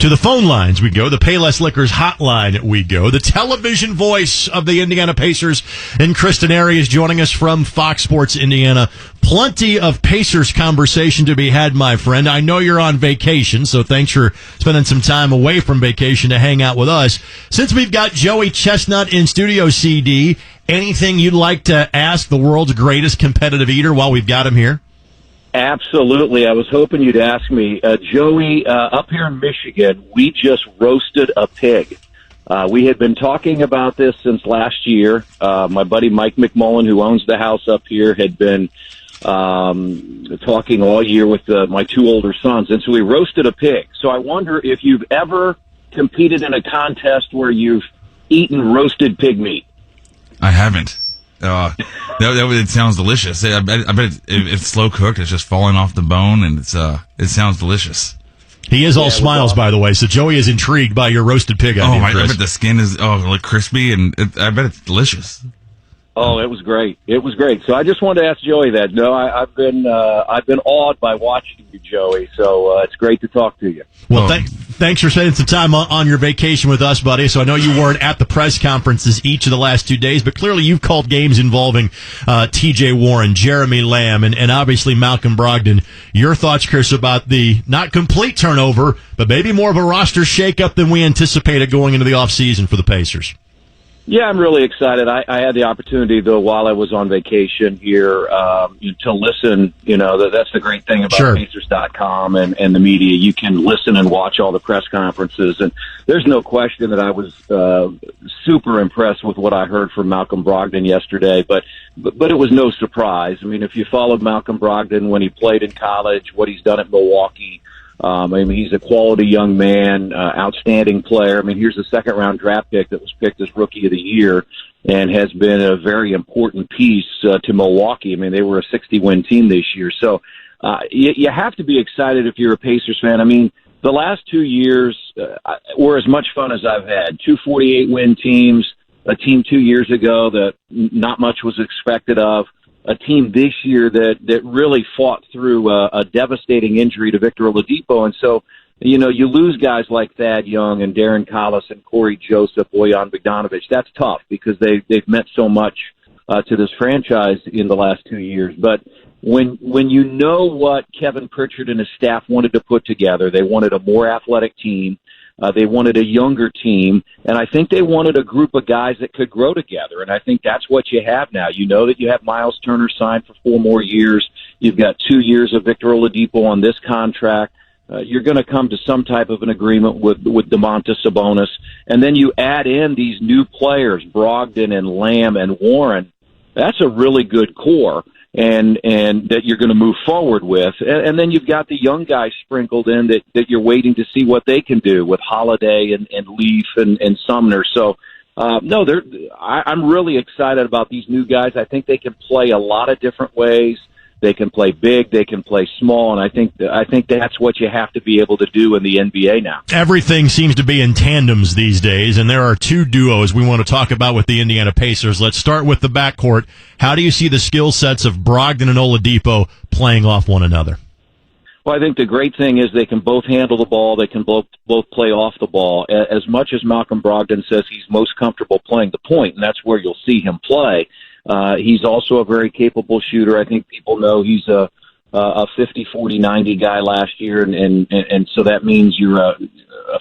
To the phone lines we go. The Payless Liquors hotline we go. The television voice of the Indiana Pacers and Chris Denari is joining us from Fox Sports Indiana. Plenty of Pacers conversation to be had, my friend. I know you're on vacation, so thanks for spending some time away from vacation to hang out with us. Since we've got Joey Chestnut in studio, CD, anything you'd like to ask the world's greatest competitive eater while we've got him here? Absolutely. I was hoping you'd ask me. Joey, up here in Michigan, we just roasted a pig. We had been talking about this since last year. My buddy Mike McMullen, who owns the house up here, had been talking all year with my two older sons, and so we roasted a pig. So I wonder if you've ever competed in a contest where you've eaten roasted pig meat. I haven't. It sounds delicious. I bet if it's slow cooked, it's just falling off the bone, and it sounds delicious. He is all smiles, by the way. So Joey is intrigued by your roasted pig idea. I bet the skin is like crispy, and I bet it's delicious. Oh, it was great. It was great. So I just wanted to ask Joey that. No, I've been awed by watching you, Joey. So it's great to talk to you. Well, thanks for spending some time on your vacation with us, buddy. So I know you weren't at the press conferences each of the last 2 days, but clearly you've called games involving T.J. Warren, Jeremy Lamb, and obviously Malcolm Brogdon. Your thoughts, Chris, about the not complete turnover, but maybe more of a roster shakeup than we anticipated going into the offseason for the Pacers? Yeah, I'm really excited. I had the opportunity, though, while I was on vacation here, to listen. You know, that's the great thing about Pacers.com and the media. You can listen and watch all the press conferences. And there's no question that I was super impressed with what I heard from Malcolm Brogdon yesterday. But it was no surprise. I mean, if you followed Malcolm Brogdon when he played in college, what he's done at Milwaukee, I mean, he's a quality young man, outstanding player. I mean, here's a second-round draft pick that was picked as Rookie of the Year and has been a very important piece to Milwaukee. I mean, they were a 60-win team this year. So you have to be excited if you're a Pacers fan. I mean, the last 2 years were as much fun as I've had. 2 48-win teams, a team 2 years ago that not much was expected of, a team this year that really fought through a devastating injury to Victor Oladipo. And so, you know, you lose guys like Thad Young and Darren Collis and Corey Joseph, Bojan Bogdanovic. That's tough because they've meant so much to this franchise in the last 2 years. But when you know what Kevin Pritchard and his staff wanted to put together, they wanted a more athletic team. They wanted a younger team, and I think they wanted a group of guys that could grow together, and I think that's what you have now. You know that you have Miles Turner signed for 4 more years. You've got 2 years of Victor Oladipo on this contract. You're going to come to some type of an agreement with Domantas Sabonis, and then you add in these new players, Brogdon and Lamb and Warren. That's a really good core. And that you're going to move forward with. And then you've got the young guys sprinkled in that you're waiting to see what they can do with Holiday and Leaf and Sumner. So, I'm really excited about these new guys. I think they can play a lot of different ways. They can play big, they can play small, and I think that's what you have to be able to do in the NBA now. Everything seems to be in tandems these days, and there are 2 duos we want to talk about with the Indiana Pacers. Let's start with the backcourt. How do you see the skill sets of Brogdon and Oladipo playing off one another? Well, I think the great thing is they can both handle the ball. They can both play off the ball. As much as Malcolm Brogdon says he's most comfortable playing the point, and that's where you'll see him play. He's also a very capable shooter. I think people know he's a 50, 40, 90 guy last year, and so that means you're a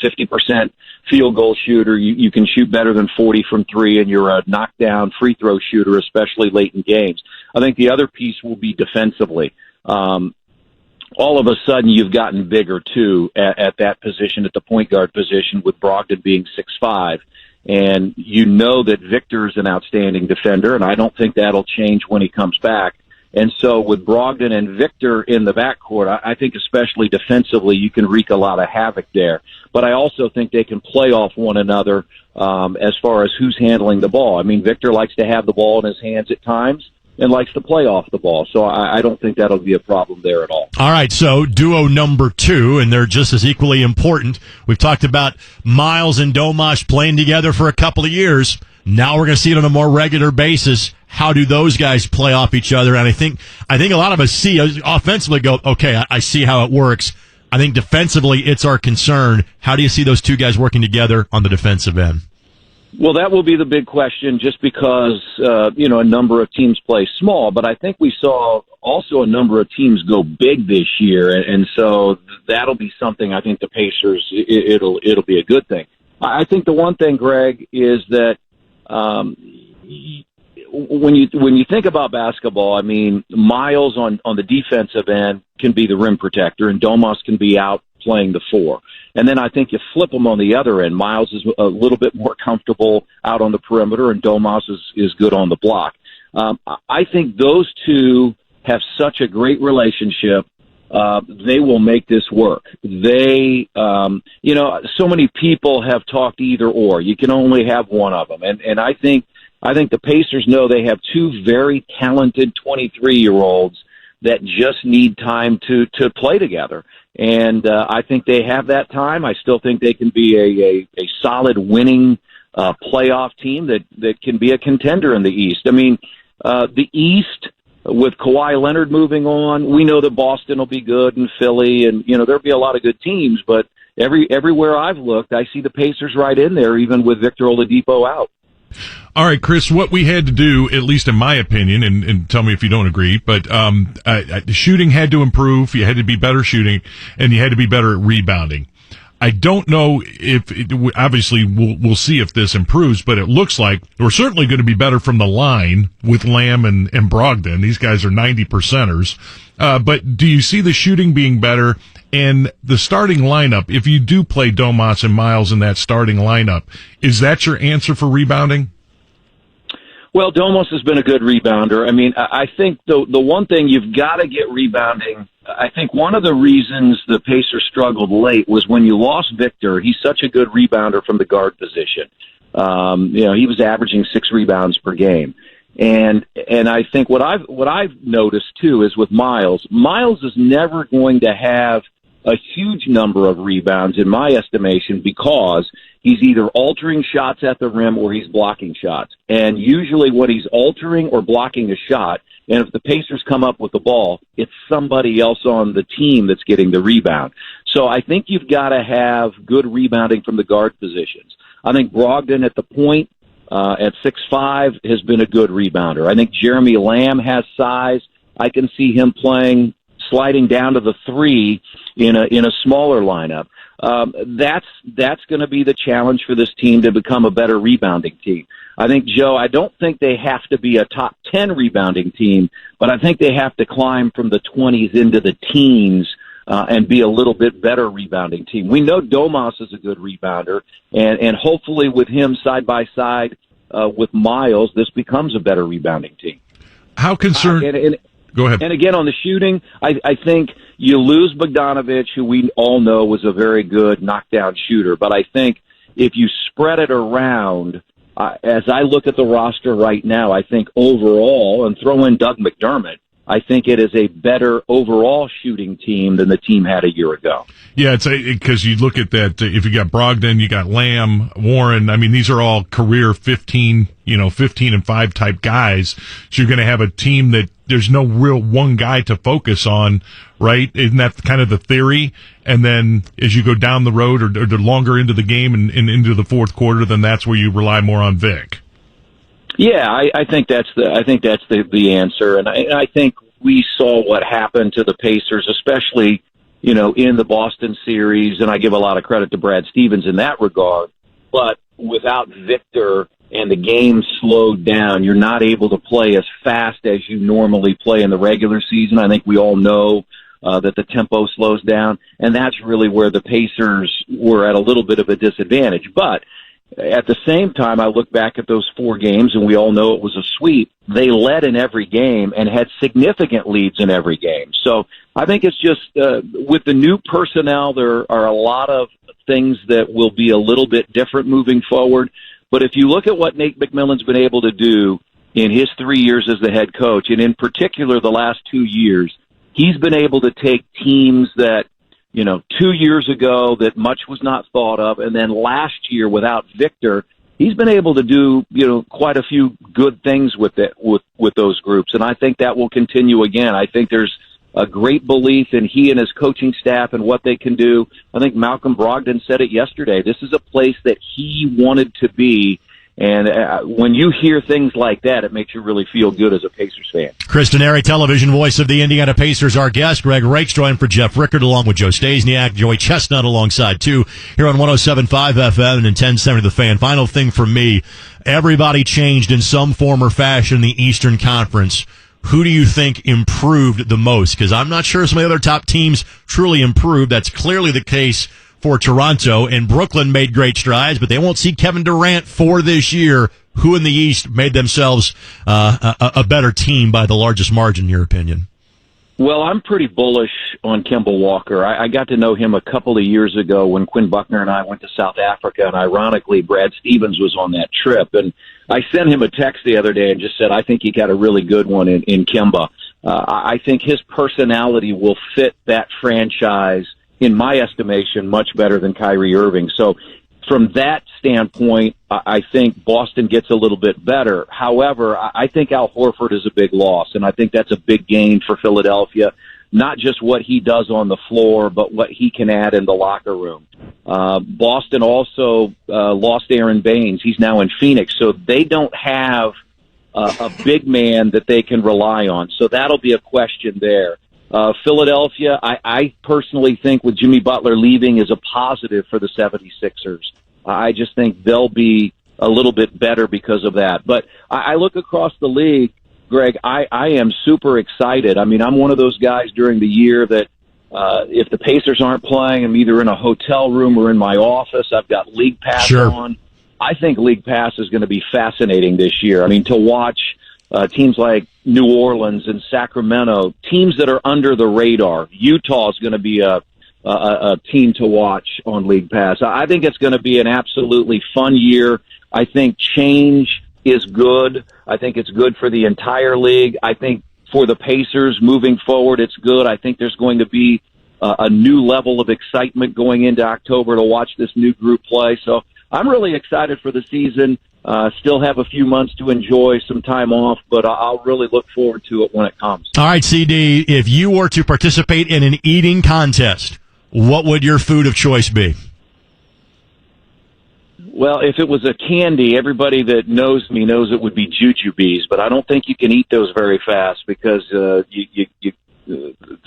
50% field goal shooter. You can shoot better than 40 from 3, and you're a knockdown free throw shooter, especially late in games. I think the other piece will be defensively. All of a sudden, you've gotten bigger, too, at that position, at the point guard position, with Brogdon being 6'5". And you know that Victor's an outstanding defender, and I don't think that'll change when he comes back. And so with Brogdon and Victor in the backcourt, I think especially defensively, you can wreak a lot of havoc there. But I also think they can play off one another as far as who's handling the ball. I mean, Victor likes to have the ball in his hands at times and likes to play off the ball. So I don't think that'll be a problem there at all. All right, so duo number 2, and they're just as equally important. We've talked about Miles and Domas playing together for a couple of years. Now we're going to see it on a more regular basis. How do those guys play off each other? And I think a lot of us see offensively go, okay, I see how it works. I think defensively, it's our concern. How do you see those two guys working together on the defensive end? Well, that will be the big question just because, a number of teams play small, but I think we saw also a number of teams go big this year. And so that'll be something I think the Pacers, it'll be a good thing. I think the one thing, Greg, is that, when you think about basketball, I mean, Miles on the defensive end can be the rim protector, and Domas can be out playing the 4. And then I think you flip them on the other end. Miles is a little bit more comfortable out on the perimeter, and Domas is good on the block. I think those two have such a great relationship. They will make this work. They, so many people have talked either or. You can only have one of them, and I think the Pacers know they have two very talented 23-year-olds that just need time to play together. And I think they have that time. I still think they can be a solid winning playoff team that can be a contender in the East. I mean, the East, with Kawhi Leonard moving on, we know that Boston will be good and Philly, and, there'll be a lot of good teams. But everywhere I've looked, I see the Pacers right in there, even with Victor Oladipo out. All right, Chris, what we had to do, at least in my opinion, and tell me if you don't agree, but shooting had to improve. You had to be better shooting, and you had to be better at rebounding. I don't know obviously we'll see if this improves, but it looks like we're certainly going to be better from the line with Lamb and Brogdon. These guys are 90%ers. But do you see the shooting being better? And the starting lineup, if you do play Domas and Miles in that starting lineup, is that your answer for rebounding? Well, Domas has been a good rebounder. I mean, I think the one thing you've got to get rebounding, I think one of the reasons the Pacers struggled late was when you lost Victor. He's such a good rebounder from the guard position. He was averaging 6 rebounds per game. And I think what I've noticed too is with Miles is never going to have a huge number of rebounds in my estimation because he's either altering shots at the rim or he's blocking shots. And usually when he's altering or blocking a shot, and if the Pacers come up with the ball, it's somebody else on the team that's getting the rebound. So I think you've got to have good rebounding from the guard positions. I think Brogdon at the point at 6'5" has been a good rebounder. I think Jeremy Lamb has size. I can see him sliding down to the 3 in a smaller lineup. That's going to be the challenge for this team to become a better rebounding team. I think, Joe, I don't think they have to be a top 10 rebounding team, but I think they have to climb from the 20s into the teens and be a little bit better rebounding team. We know Domas is a good rebounder, and hopefully with him side by side with Miles, this becomes a better rebounding team. How concerned? Go ahead. And again, on the shooting, I think you lose Bogdanovich, who we all know was a very good knockdown shooter. But I think if you spread it around, as I look at the roster right now, I think overall, and throw in Doug McDermott, I think it is a better overall shooting team than the team had a year ago. Yeah, it's because you look at that. If you got Brogdon, you got Lamb, Warren. I mean, these are all career 15 and 5 type guys. So you're going to have a team that there's no real one guy to focus on, right? Isn't that kind of the theory? And then as you go down the road or longer into the game and into the fourth quarter, then that's where you rely more on Vic. Yeah, I think that's the answer, and I think we saw what happened to the Pacers, especially in the Boston series, and I give a lot of credit to Brad Stevens in that regard. But without Victor and the game slowed down, you're not able to play as fast as you normally play in the regular season. I think we all know that the tempo slows down, and that's really where the Pacers were at a little bit of a disadvantage. But at the same time, I look back at those 4 games, and we all know it was a sweep. They led in every game and had significant leads in every game. So I think it's just with the new personnel, there are a lot of things that will be a little bit different moving forward. But if you look at what Nate McMillan's been able to do in his 3 years as the head coach, and in particular the last 2 years, he's been able to take teams that 2 years ago that much was not thought of, and then last year without Victor, he's been able to do quite a few good things with those groups, and I think that will continue again. I think there's a great belief in he and his coaching staff and what they can do. I think Malcolm Brogdon said it yesterday. This is a place that he wanted to be. And when you hear things like that, it makes you really feel good as a Pacers fan. Chris Denari, television voice of the Indiana Pacers, our guest. Greg Rakes joined for Jeff Rickard along with Joe Stasiak, Joey Chestnut alongside too, here on 107.5 FM and 1070 The Fan. Final thing for me, everybody changed in some form or fashion in the Eastern Conference. Who do you think improved the most? Because I'm not sure some of the other top teams truly improved. That's clearly the case for Toronto, and Brooklyn made great strides, but they won't see Kevin Durant for this year. Who in the East made themselves a better team by the largest margin, in your opinion? Well, I'm pretty bullish on Kemba Walker. I got to know him a couple of years ago when Quinn Buckner and I went to South Africa, and ironically, Brad Stevens was on that trip. And I sent him a text the other day and just said, I think he got a really good one in Kemba. I think his personality will fit that franchise, in my estimation, much better than Kyrie Irving. So from that standpoint, I think Boston gets a little bit better. However, I think Al Horford is a big loss, and I think that's a big gain for Philadelphia, not just what he does on the floor, but what he can add in the locker room. Boston also lost Aaron Baines. He's now in Phoenix, so they don't have a big man that they can rely on. So that'll be a question there. Philadelphia, I personally think with Jimmy Butler leaving is a positive for the 76ers. I just think they'll be a little bit better because of that. But I look across the league, Greg, I am super excited. I mean, I'm one of those guys during the year that if the Pacers aren't playing, I'm either in a hotel room or in my office. I've got League Pass on. I think League Pass is going to be fascinating this year. I mean, to watch teams like New Orleans and Sacramento, teams that are under the radar. Utah is going to be a team to watch on League Pass. I think it's going to be an absolutely fun year. I think change is good. I think it's good for the entire league. I think for the Pacers moving forward, it's good. I think there's going to be a new level of excitement going into October to watch this new group play. So I'm really excited for the season. Still have a few months to enjoy some time off, but I'll really look forward to it when it comes. All right, CD, if you were to participate in an eating contest, what would your food of choice be? Well, if it was a candy, everybody that knows me knows it would be jujubes, but I don't think you can eat those very fast because you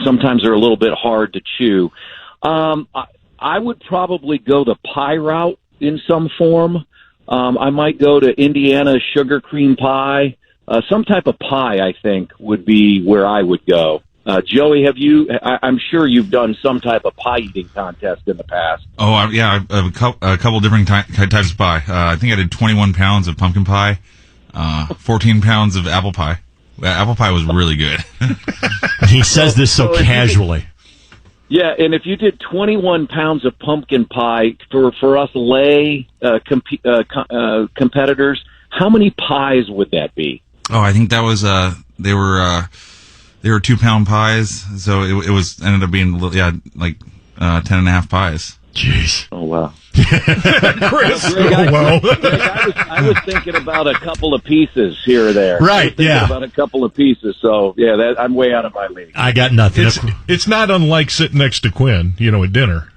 sometimes they're a little bit hard to chew. I would probably go the pie route in some form. I might go to Indiana sugar cream pie. Some type of pie, I think, would be where I would go. Joey, have you? I'm sure you've done some type of pie eating contest in the past. Oh, yeah, a couple different types of pie. I think I did 21 pounds of pumpkin pie, 14 pounds of apple pie. Apple pie was really good. He says this so casually. Yeah, and if you did 21 pounds of pumpkin pie for us lay competitors, how many pies would that be? Oh, I think that was they were 2-pound pies, so it was ended up being like 10.5 pies. Jeez. Oh wow. Chris. Greg, Well, I was thinking about a couple of pieces here or there. Right, yeah. About a couple of pieces, so yeah, I'm way out of my league. I got nothing. it's not unlike sitting next to Quinn, at dinner.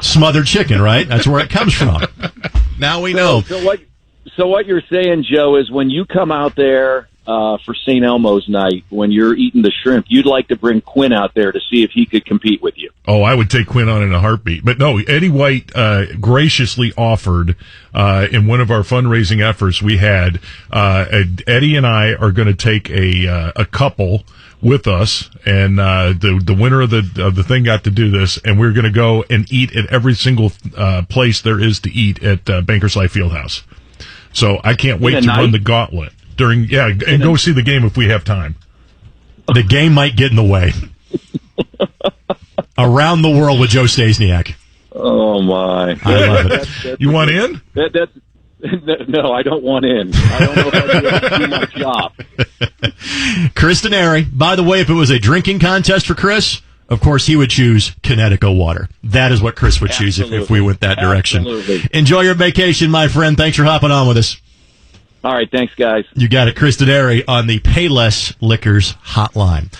Smothered chicken, right? That's where it comes from. Now we know. So what you're saying, Joe, is when you come out there for St. Elmo's night, when you're eating the shrimp, you'd like to bring Quinn out there to see if he could compete with you. Oh, I would take Quinn on in a heartbeat. But no, Eddie White graciously offered in one of our fundraising efforts we had, Eddie and I are going to take a couple with us, and the winner of the thing got to do this, and we're going to go and eat at every single place there is to eat at Bankers Life Fieldhouse. So I can't wait to run the gauntlet. And go see the game if we have time. The game might get in the way. Around the world with Joe Stasiak. Oh my! I love it. You want in? No, I don't want in. I don't know if I can do my job. Chris Denari. By the way, if it was a drinking contest for Chris, of course he would choose Connecticut water. That is what Chris would choose if we went that direction. Absolutely. Enjoy your vacation, my friend. Thanks for hopping on with us. All right, thanks, guys. You got it. Chris Denari on the Payless Liquors hotline.